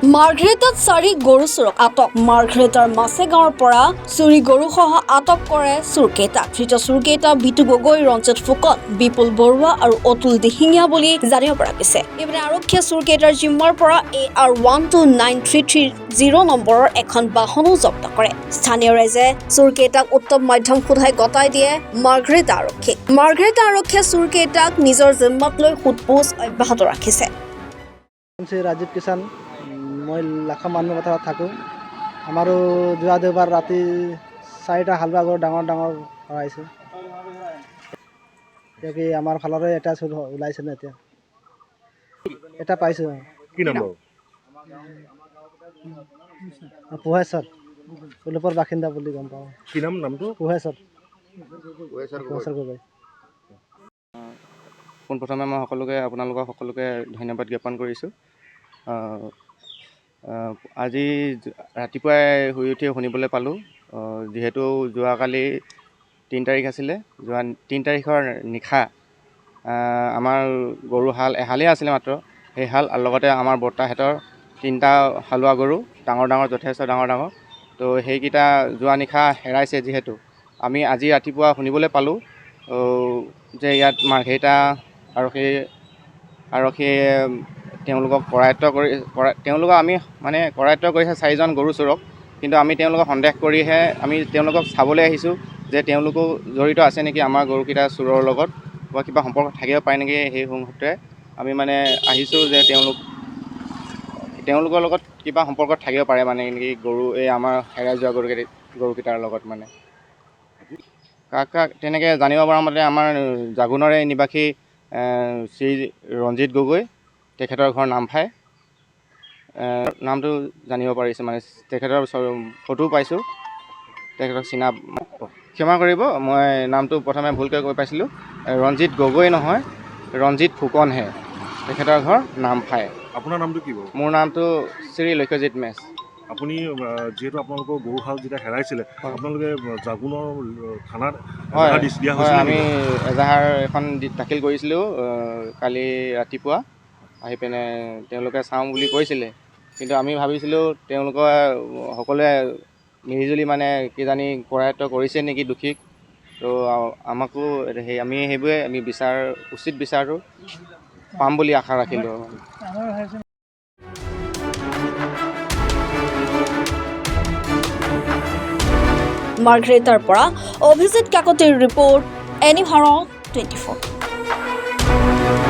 মাৰ্ঘেৰিটাত চাৰি গৰু চোৰক আটক মাৰ্ঘেৰিটাৰ মাছেগাঁৱৰ পৰা চুৰি গৰুসহ আটক কৰে চোৰকেইটা ধৃত চোৰকেইটা বিটু গগৈ ৰঞ্জিত ফুকন বিপুল বৰুৱা আৰু অতুল দিহিঙীয়া বুলি জানিব পৰা গৈছে ইপিনে আৰক্ষীয়ে চোৰকেইটাৰ জিম্মাৰ পৰা AR 129330 নম্বৰৰ এখন বাহনো জব্দ কৰে স্থানীয় ৰাইজে চোৰকেইটাক উত্তম মাধ্যম সোধাই গতাই দিয়ে মাৰ্ঘেৰিটা আৰক্ষীয়ে চোৰকেইটাক নিজৰ জিম্মাত লৈ সোধপোছ অব্যাহত ৰাখিছে ৰাজীৱ কিষাণ মই লাখা মানুহ কথা থাকোঁ আমাৰো যোৱা দেওবাৰ ৰাতি 4টা হালবা গৰু ডাঙৰ হৰাইছে এতিয়া কি আমাৰ ফালৰে এটা চোৰ ওলাইছে না এটা পাইছোঁ কি নাম বাৰু পোহেশ্বৰ কুলুপৰ বাসিন্দা বুলি গম পাওঁ কি নামটো পোহেশ্বৰ গগৈ পোনপ্ৰথমে মই আপোনালোকক সকলোকে ধন্যবাদ জ্ঞাপন কৰিছোঁ আজি ৰাতিপুৱাই শুই উঠি শুনিবলৈ পালোঁ যিহেতু যোৱাকালি 3 তাৰিখ আছিলে 3 তাৰিখৰ নিশা আমাৰ গৰু এহালেই আছিলে মাত্ৰ সেই হাল আৰু লগতে আমাৰ বৰ্তাহঁতৰ 3টা হালোৱা গৰু ডাঙৰ যথেষ্ট ডাঙৰ তো সেইকেইটা যোৱা নিশা হেৰাইছে যিহেতু আমি আজি ৰাতিপুৱা শুনিবলৈ পালোঁ যে ইয়াত মাৰ্ঘেৰিটা আৰক্ষীয়ে তেওঁলোকক তেওঁলোকক আমি মানে কৰায়ত্ব কৰিছে 4জন গৰু চোৰক কিন্তু আমি তেওঁলোকক সন্দেহ কৰিহে আমি তেওঁলোকক চাবলৈ আহিছোঁ যে তেওঁলোকো জড়িত আছে নেকি আমাৰ গৰুকেইটা চোৰৰ লগত বা কিবা সম্পৰ্ক থাকিব পাৰে নেকি সেই সূত্ৰে আমি মানে আহিছোঁ যে তেওঁলোকৰ লগত কিবা সম্পৰ্কত থাকিব পাৰে মানে নেকি গৰু এই আমাৰ হেৰাই যোৱা গৰুকেইটাৰ লগত মানে কাক তেনেকৈ জানিব পৰা মতে আমাৰ জাগুনৰে নিবাসী শ্ৰী ৰঞ্জিত গগৈ তেখেতৰ ঘৰ নামফাই নামটো জানিব পাৰিছোঁ মানে তেখেতৰ ফটো পাইছোঁ তেখেতক ক্ষমা কৰিব মই নামটো প্ৰথমে ভুলকৈ কৈ পাইছিলোঁ ৰঞ্জিত গগৈ নহয় ৰঞ্জিত ফুকনহে তেখেতৰ ঘৰ নামফাই আপোনাৰ নামটো কি বাৰু মোৰ নামটো শ্ৰী লক্ষ্যজিৎ মেছ আপুনি যিহেতু আপোনালোকৰ গৰুহাল যেতিয়া হেৰাইছিলে আপোনালোকে জাগুনৰ থানাত দিয়া হয় হৈছিল আমি এজাহাৰ এখন দাখিল কৰিছিলোঁ কালি ৰাতিপুৱা আহি পিনে তেওঁলোকে চাওঁ বুলি কৈছিলে কিন্তু আমি ভাবিছিলোঁ তেওঁলোকে সকলোৱে মিলিজুলি মানে কিজানি কৰায়ত্ব কৰিছে নেকি দোষীক তো আমাকো আমি উচিত বিচাৰটো পাম বুলি আশা ৰাখিলোঁ মাৰ্ঘেৰিটাৰ পৰা অভিজিত কাকতিৰ ৰিপৰ্ট এনি ভাৰত 24